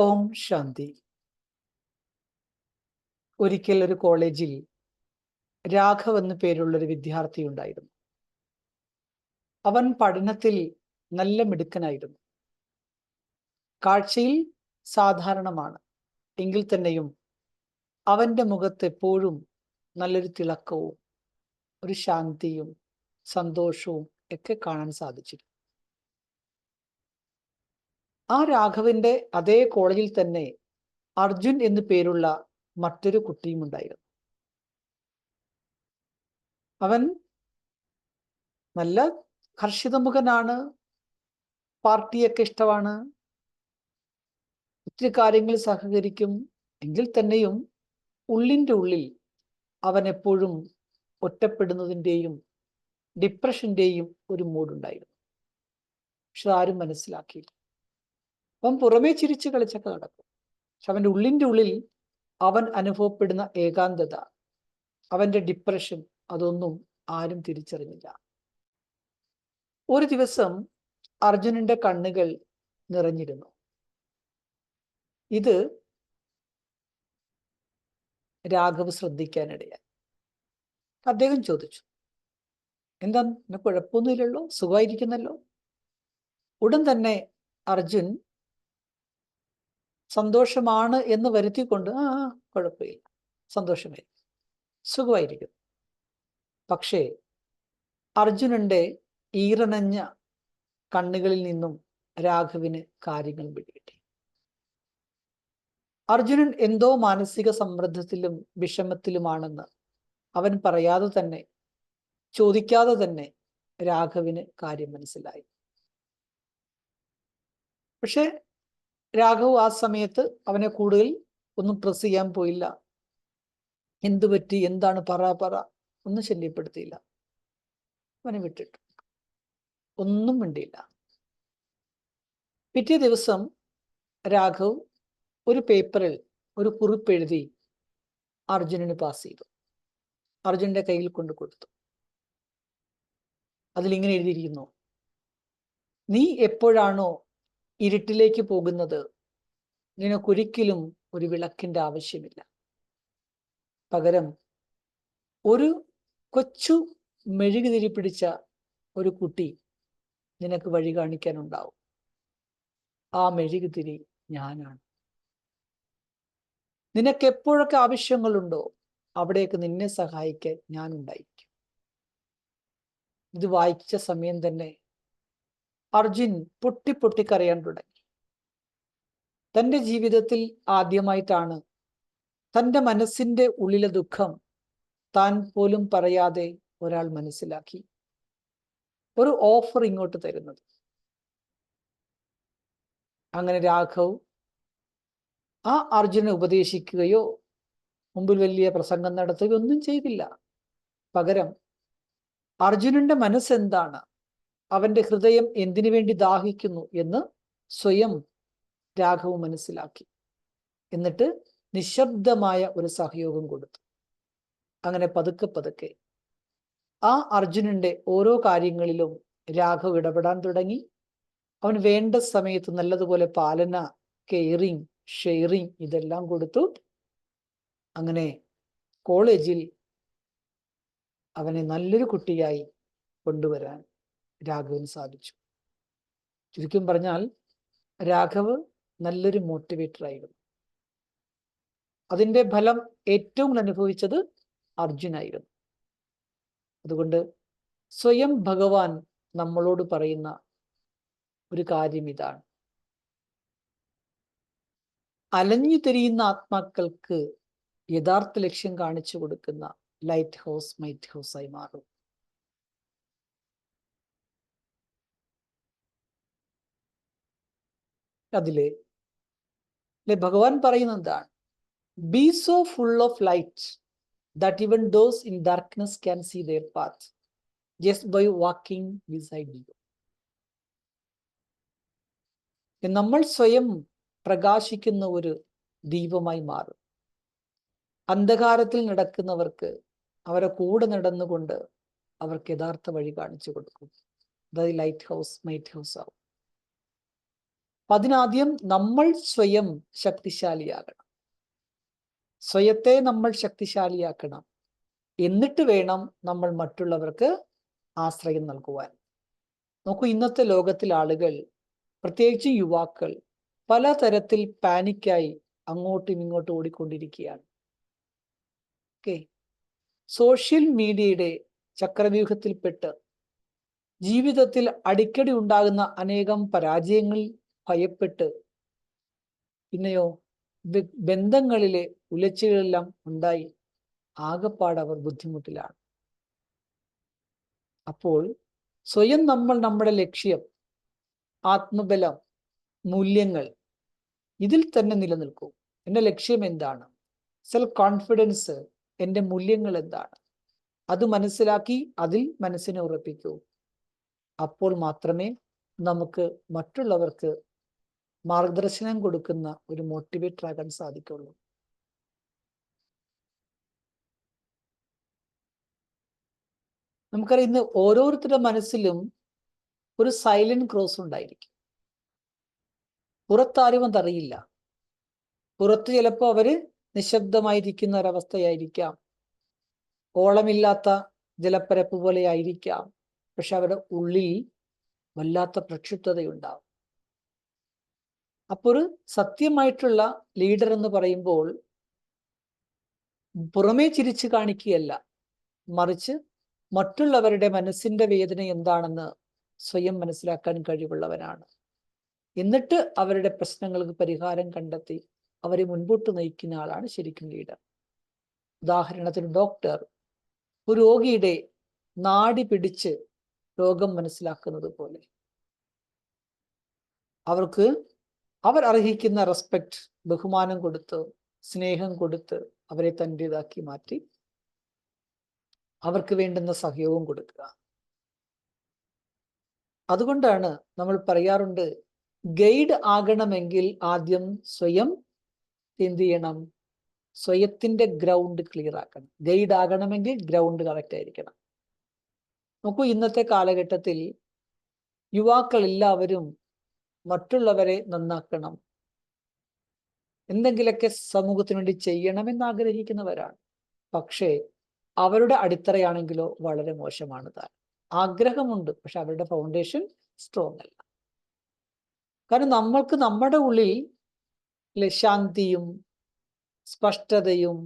ഓം ശാന്തി. ഒരിക്കൽ ഒരു കോളേജിൽ രാഘവ് എന്നു പേരുള്ളൊരു വിദ്യാർത്ഥി ഉണ്ടായിരുന്നു. അവൻ പഠനത്തിൽ നല്ല മിടുക്കനായിരുന്നു. കാഴ്ചയിൽ സാധാരണമാണ്, എങ്കിൽ തന്നെയും അവന്റെ മുഖത്ത് എപ്പോഴും നല്ലൊരു തിളക്കവും ഒരു ശാന്തിയും സന്തോഷവും ഒക്കെ കാണാൻ സാധിച്ചിരുന്നു. ആ രാഘവിന്റെ അതേ കോളേജിൽ തന്നെ അർജുൻ എന്നു പേരുള്ള മറ്റൊരു കുട്ടിയും ഉണ്ടായിരുന്നു. അവൻ നല്ല ഹർഷിതമുഖനാണ്, പാർട്ടിയൊക്കെ ഇഷ്ടമാണ്, ഒത്തിരി കാര്യങ്ങൾ സഹകരിക്കും. എങ്കിൽ തന്നെയും ഉള്ളിൻ്റെ ഉള്ളിൽ അവൻ എപ്പോഴും ഒറ്റപ്പെടുന്നതിൻ്റെയും ഡിപ്രഷൻ്റെയും ഒരു മൂഡുണ്ടായിരുന്നു. പക്ഷെ ആരും മനസ്സിലാക്കിയില്ല. അവൻ പുറമേ ചിരിച്ച് കളിച്ചൊക്കെ നടക്കും. പക്ഷെ അവൻ്റെ ഉള്ളിൻ്റെ ഉള്ളിൽ അവൻ അനുഭവപ്പെടുന്ന ഏകാന്തത, അവൻ്റെ ഡിപ്രഷൻ, അതൊന്നും ആരും തിരിച്ചറിഞ്ഞില്ല. ഒരു ദിവസം അർജുനന്റെ കണ്ണുകൾ നിറഞ്ഞിരുന്നു. ഇത് രാഘവ് ശ്രദ്ധിക്കാനിടയായി. അദ്ദേഹം ചോദിച്ചു, എന്താ, എന്നെ കുഴപ്പമൊന്നുമില്ലല്ലോ, സുഖമായിരിക്കുന്നല്ലോ? ഉടൻ തന്നെ അർജുൻ സന്തോഷമാണ് എന്ന് വരുത്തിക്കൊണ്ട് കുഴപ്പമില്ല, സന്തോഷമായി, സുഖമായിരിക്കുന്നു. പക്ഷേ അർജുനന്റെ ഈറനഞ്ഞ കണ്ണുകളിൽ നിന്നും രാഘവിന് കാര്യങ്ങൾ പിടികിട്ടി. അർജുനൻ എന്തോ മാനസിക സമ്മർദ്ദത്തിലും വിഷമത്തിലുമാണെന്ന് അവൻ പറയാതെ തന്നെ, ചോദിക്കാതെ തന്നെ രാഘവിന് കാര്യം മനസ്സിലായി. പക്ഷെ രാഘവ് ആ സമയത്ത് അവനെ കൂടുതൽ ഒന്നും പ്രസ് ചെയ്യാൻ പോയില്ല. എന്തു പറ്റി, എന്താണ്, പറ ഒന്നും ശല്യപ്പെടുത്തിയില്ല. അവനെ വിട്ടിട്ടു, ഒന്നും മിണ്ടിയില്ല. പിറ്റേ ദിവസം രാഘവ് ഒരു പേപ്പറിൽ ഒരു കുറിപ്പ് എഴുതി അർജുനന് പാസ് ചെയ്തു. അർജുനന്റെ കയ്യിൽ കൊണ്ടു കൊടുത്തു. അതിലിങ്ങനെ എഴുതിയിരിക്കുന്നു, നീ എപ്പോഴാണോ ഇരുട്ടിലേക്ക് പോകുന്നത്, നിനക്കൊരിക്കലും ഒരു വിളക്കിന്റെ ആവശ്യമില്ല. പകരം ഒരു കൊച്ചു മെഴുകുതിരി പിടിച്ച ഒരു കുട്ടി നിനക്ക് വഴി കാണിക്കാനുണ്ടാവും. ആ മെഴുകുതിരി ഞാനാണ്. നിനക്ക് എപ്പോഴൊക്കെ ആവശ്യങ്ങളുണ്ടോ അവിടേക്ക് നിന്നെ സഹായിക്കാൻ ഞാൻ ഉണ്ടായിരിക്കും. ഇത് വായിച്ച സമയം തന്നെ അർജുൻ പൊട്ടിക്കരയാൻ തുടങ്ങി. തൻ്റെ ജീവിതത്തിൽ ആദ്യമായിട്ടാണ് തൻ്റെ മനസ്സിന്റെ ഉള്ളിലെ ദുഃഖം താൻ പോലും പറയാതെ ഒരാൾ മനസ്സിലാക്കി ഒരു ഓഫർ ഇങ്ങോട്ട് തരുന്നത്. അങ്ങനെ രാഘവ് ആ അർജുനെ ഉപദേശിക്കുകയോ മുമ്പിൽ വലിയ പ്രസംഗം നടത്തുകയോ ഒന്നും ചെയ്തില്ല. പകരം അർജുനന്റെ മനസ്സെന്താണ്, അവന്റെ ഹൃദയം എന്തിനു വേണ്ടി ദാഹിക്കുന്നു എന്ന് സ്വയം രാഘവ് മനസ്സിലാക്കി. എന്നിട്ട് നിശബ്ദമായ ഒരു സഹയോഗം കൊടുത്തു. അങ്ങനെ പതുക്കെ ആ അർജുനന്റെ ഓരോ കാര്യങ്ങളിലും രാഘവ് ഇടപെടാൻ തുടങ്ങി. അവൻ വേണ്ട സമയത്ത് നല്ലതുപോലെ പാലന, കെയറിങ്, ഷെയറിങ് ഇതെല്ലാം കൊടുത്തു. അങ്ങനെ കോളേജിൽ അവനെ നല്ലൊരു കുട്ടിയായി കൊണ്ടുവരാൻ രാഘവിന് സാധിച്ചു. ചുരുക്കം പറഞ്ഞാൽ രാഘവ് നല്ലൊരു മോട്ടിവേറ്റർ ആയിരുന്നു. അതിൻ്റെ ഫലം ഏറ്റവും അനുഭവിച്ചത് അർജുനായിരുന്നു. അതുകൊണ്ട് സ്വയം ഭഗവാൻ നമ്മളോട് പറയുന്ന ഒരു കാര്യം ഇതാണ്, അലഞ്ഞു തിരിയുന്ന ആത്മാക്കൾക്ക് യഥാർത്ഥ ലക്ഷ്യം കാണിച്ചു കൊടുക്കുന്ന ലൈറ്റ് ഹൗസ് മൈറ്റ് ഹൗസായി മാറും. അതിലെ ഭഗവാൻ പറയുന്നത് എന്താണ്? B so full of light that even those in darkness can see their path just by walking beside you. നമ്മൾ സ്വയം പ്രകാശിക്കുന്ന ഒരു ദീപമായി മാറും. അന്ധകാരത്തിൽ നടക്കുന്നവർക്ക് അവരെ കൂടെ നടന്നുകൊണ്ട് അവർക്ക് യഥാർത്ഥ വഴി കാണിച്ചു കൊടുക്കും. അതായത് ലൈറ്റ് ഹൗസ് മൈറ്റ് ഹൗസ് ആവും. അതിനാദ്യം നമ്മൾ സ്വയം ശക്തിശാലിയാകണം. സ്വയത്തെ നമ്മൾ ശക്തിശാലിയാക്കണം. എന്നിട്ട് വേണം നമ്മൾ മറ്റുള്ളവർക്ക് ആശ്രയം നൽകുവാൻ. നോക്കൂ, ഇന്നത്തെ ലോകത്തിൽ ആളുകൾ, പ്രത്യേകിച്ച് യുവാക്കൾ, പലതരത്തിൽ പാനിക്കായി അങ്ങോട്ടും ഇങ്ങോട്ടും ഓടിക്കൊണ്ടിരിക്കുകയാണ്. ഓക്കെ, സോഷ്യൽ മീഡിയയുടെ ചക്രവ്യൂഹത്തിൽപ്പെട്ട് ജീവിതത്തിൽ അടിക്കടി ഉണ്ടാകുന്ന അനേകം പരാജയങ്ങൾ ഭയപ്പെട്ട്, പിന്നെയോ ബന്ധങ്ങളിലെ ഉലച്ചിലെല്ലാം ഉണ്ടായി ആകപ്പാട് അവർ ബുദ്ധിമുട്ടിലാണ്. അപ്പോൾ സ്വയം നമ്മൾ നമ്മുടെ ലക്ഷ്യം, ആത്മബലം, മൂല്യങ്ങൾ ഇതിൽ തന്നെ നിലനിൽക്കൂ. എൻ്റെ ലക്ഷ്യം എന്താണ്? സെൽഫ് കോൺഫിഡൻസ്, എൻ്റെ മൂല്യങ്ങൾ എന്താണ്? അത് മനസ്സിലാക്കി അതിൽ മനസ്സിനെ ഉറപ്പിക്കൂ. അപ്പോൾ മാത്രമേ നമുക്ക് മറ്റുള്ളവർക്ക് മാർഗദർശനം കൊടുക്കുന്ന ഒരു മോട്ടിവേറ്റർ ആകാൻ സാധിക്കുള്ളൂ. നമുക്കറിയാം, ഇന്ന് ഓരോരുത്തരുടെ മനസ്സിലും ഒരു സൈലന്റ് ക്രോസ് ഉണ്ടായിരിക്കും. പുറത്താരും അതറിയില്ല. പുറത്ത് ചിലപ്പോൾ അവര് നിശബ്ദമായിരിക്കുന്ന ഒരവസ്ഥയായിരിക്കാം, ഓളമില്ലാത്ത ജലപ്പരപ്പ് പോലെ ആയിരിക്കാം. പക്ഷെ അവരുടെ ഉള്ളിൽ വല്ലാത്ത പ്രക്ഷുബ്ധതയുണ്ടാവും. അപ്പോൾ ഒരു സത്യമായിട്ടുള്ള ലീഡർ എന്ന് പറയുമ്പോൾ പുറമേ ചിരിച്ചു കാണിക്കുകയല്ല, മറിച്ച് മറ്റുള്ളവരുടെ മനസ്സിന്റെ വേദന എന്താണെന്ന് സ്വയം മനസ്സിലാക്കാൻ കഴിവുള്ളവനാണ്. എന്നിട്ട് അവരുടെ പ്രശ്നങ്ങൾക്ക് പരിഹാരം കണ്ടെത്തി അവരെ മുൻപോട്ട് നയിക്കുന്ന ആളാണ് ശരിക്കും ലീഡർ. ഉദാഹരണത്തിന് ഡോക്ടർ ഒരു രോഗിയുടെ നാഡി പിടിച്ച് രോഗം മനസ്സിലാക്കുന്നത് പോലെ അവർ അർഹിക്കുന്ന റെസ്പെക്ട്, ബഹുമാനം കൊടുത്ത്, സ്നേഹം കൊടുത്ത് അവരെ തൻ്റെതാക്കി മാറ്റി അവർക്ക് വേണ്ടുന്ന സഹയോഗം കൊടുക്കുക. അതുകൊണ്ടാണ് നമ്മൾ പറയാറുണ്ട്, ഗൈഡ് ആകണമെങ്കിൽ ആദ്യം സ്വയം എന്ത് ചെയ്യണം? സ്വയത്തിന്റെ ഗ്രൗണ്ട് ക്ലിയർ ആക്കണം. ഗൈഡ് ആകണമെങ്കിൽ ഗ്രൗണ്ട് കറക്റ്റ് ആയിരിക്കണം. നോക്കൂ, ഇന്നത്തെ കാലഘട്ടത്തിൽ യുവാക്കൾ എല്ലാവരും മറ്റുള്ളവരെ നന്നാക്കണം, എന്തെങ്കിലുമൊക്കെ സമൂഹത്തിന് വേണ്ടി ചെയ്യണമെന്ന് ആഗ്രഹിക്കുന്നവരാണ്. പക്ഷേ അവരുടെ അടിത്തറയാണെങ്കിലോ വളരെ മോശമാണ്. താൻ ആഗ്രഹമുണ്ട്, പക്ഷെ അവരുടെ ഫൗണ്ടേഷൻ സ്ട്രോങ് അല്ല. കാരണം നമ്മൾക്ക് നമ്മുടെ ഉള്ളിൽ ശാന്തിയും സ്പഷ്ടതയും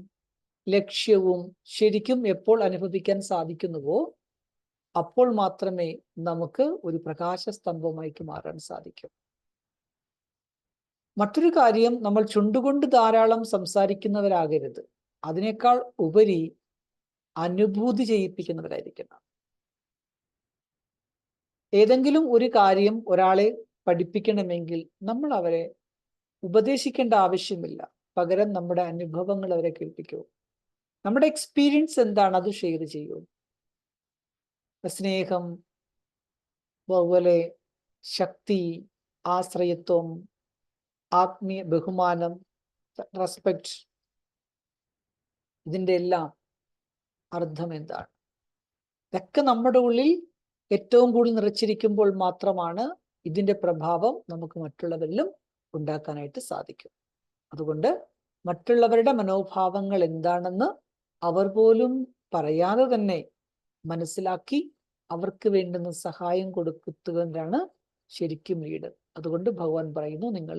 ലക്ഷ്യവും ശരിക്കും എപ്പോൾ അനുഭവിക്കാൻ സാധിക്കുന്നുവോ അപ്പോൾ മാത്രമേ നമുക്ക് ഒരു പ്രകാശ സ്തംഭമായി മാറാൻ സാധിക്കും. മറ്റൊരു കാര്യം, നമ്മൾ ചുണ്ടുകൊണ്ട് ധാരാളം സംസാരിക്കുന്നവരാകരുത്. അതിനേക്കാൾ ഉപരി അനുഭൂതി ചെയ്യിപ്പിക്കുന്നവരായിരിക്കണം. ഏതെങ്കിലും ഒരു കാര്യം ഒരാളെ പഠിപ്പിക്കണമെങ്കിൽ നമ്മൾ അവരെ ഉപദേശിക്കേണ്ട ആവശ്യമില്ല. പകരം നമ്മുടെ അനുഭവങ്ങൾ അവരെ കേൾപ്പിക്കൂ. നമ്മുടെ എക്സ്പീരിയൻസ് എന്താണ് അത് ഷെയർ ചെയ്യൂ. സ്നേഹം, അതുപോലെ ശക്തി, ആശ്രയത്വം, ആത്മീയ ബഹുമാനം, റെസ്പെക്ട്, ഇതിൻ്റെ എല്ലാം അർത്ഥം എന്താണ്? ഇതൊക്കെ നമ്മുടെ ഉള്ളിൽ ഏറ്റവും കൂടുതൽ നിറച്ചിരിക്കുമ്പോൾ മാത്രമാണ് ഇതിൻ്റെ പ്രഭാവം നമുക്ക് മറ്റുള്ളവരിലും ഉണ്ടാക്കാനായിട്ട് സാധിക്കും. അതുകൊണ്ട് മറ്റുള്ളവരുടെ മനോഭാവങ്ങൾ എന്താണെന്ന് അവർ പോലും പറയാതെ തന്നെ മനസ്സിലാക്കി അവർക്ക് വേണ്ടുന്ന സഹായം കൊടുക്കുന്നതാണ് ശരിക്കും ലീഡർ. അതുകൊണ്ട് ഭഗവാൻ പറയുന്നു, നിങ്ങൾ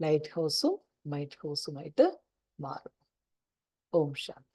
ലൈറ്റ് ഹൗസും മൈറ്റ് ഹൗസുമായിട്ട് മാറും. ഓം ശാന്തി.